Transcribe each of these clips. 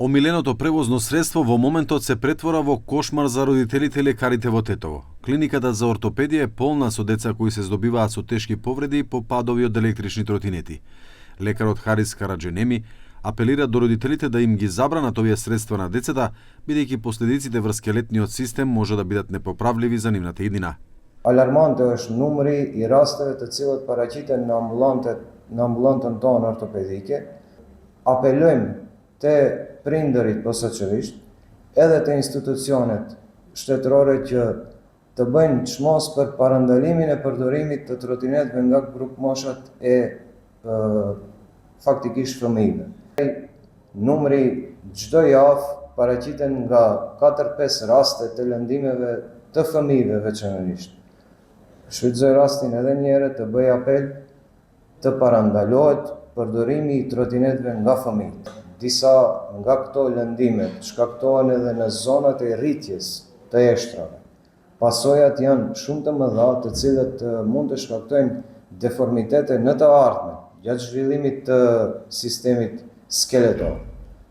Омиленото превозно средство во моментот се претвора во кошмар за родителите и лекарите во Тетово. Клиниката за ортопедија е полна со деца кои се здобиваат со тешки повреди по падови од електрични тротинети. Лекарот Харис Карадженеми апелира до родителите да им ги забранат овие средства на децата, бидејќи последиците врз скелетниот систем може да бидат непоправливи за нивната иднина. Alarmante është numri I rasteve të cilët paraqiten në ambulantën tonë ortopedike. Apelojmë te prindërit posaçërisht, edhe te institucionet shtetërore që të bëjnë çmos për parandalimin e përdorimit të trotinetëve nga grup moshat e faktikisht fëmijëve. Numri çdo javë paraqiten nga 4-5 raste të lëndimeve të fëmijëve veçanërisht. Shfrytëzoj rastin edhe një herë të bëj apel të parandalohet përdorimi I trotinetëve nga fëmijët. Disa nga këto lëndimet shkaktohen edhe në zonat e rritjes të eshtrave. Pasojat janë shumë të mëdha, të cilët mund të shkaktojnë deformitete në të ardhmen gjatë zhvillimit të sistemit skeletor.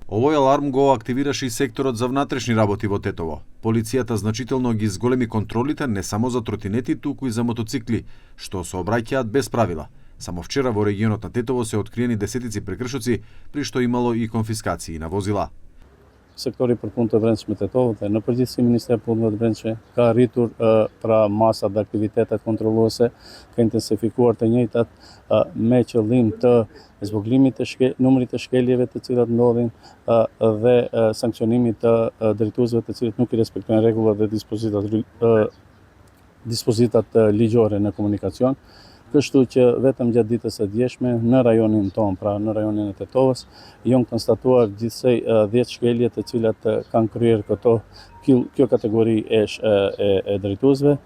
Овој аларм го активираше И секторот за внатрешни работи во Тетово. Полицијата значително ги зголеми контролите не само за тротинети, туку И за мотоцикли, што сообраќаат без правила. Само вчера во регионот на Тетово се откриени десетици прекршоци, при што имало И конфискации на возила. Sektori për punë të brendshme Tetovo dhe në përgjithësi Ministria e Punëve të Brendshme ka rritur pra masat dhe aktivitetet kontrolluese, ka intensifikuar të njëjtat me qëllim të zboglimit të numrit të shkeljeve të cilat ndodhin dhe sankcionimit të drejtuesve të cilët nuk I respektojnë rregullat dhe dispozitat ligjore në komunikacion. Kështu që vetëm gjatë ditës së djeshme në rajonin ton, pra në rajonin e Tetovës, janë konstatuar gjithsej 10 shkelje të cilat kanë kryer kjo kategori e drejtuesve,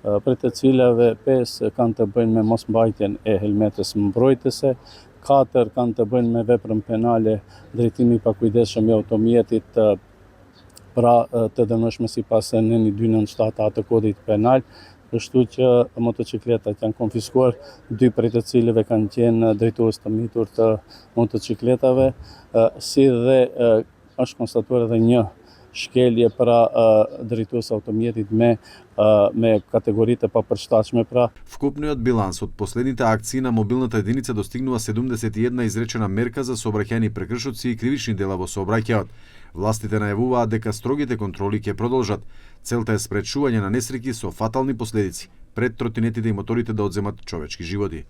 për të cilave 5 kanë të bëjnë me mosmbajtjen e helmetës mbrojtëse, 4 kanë të bëjnë me veprën penale drejtimi pa kujdesshëm I automjetit pra të dënueshme sipas neni 297 të kodit penal. Kështu që motocikletat janë konfiskuar, 2 prej të cilëve kanë qenë drejtues të mitur të motocikletave, si dhe është konstatuar edhe një shkelje pra drejtues automjetit me категориите papërshtatshme pra. Вкупниот биланс од последните акции на мобилната единица достигнува 71 изречена мерка за сообраќајни прекршоци И кривични дела во сообраќајот. Властите најавуваат дека строгите контроли ќе продолжат. Целта е спречување на несреќи со фатални последици пред тротинетите И моторите да одземат човечки животи.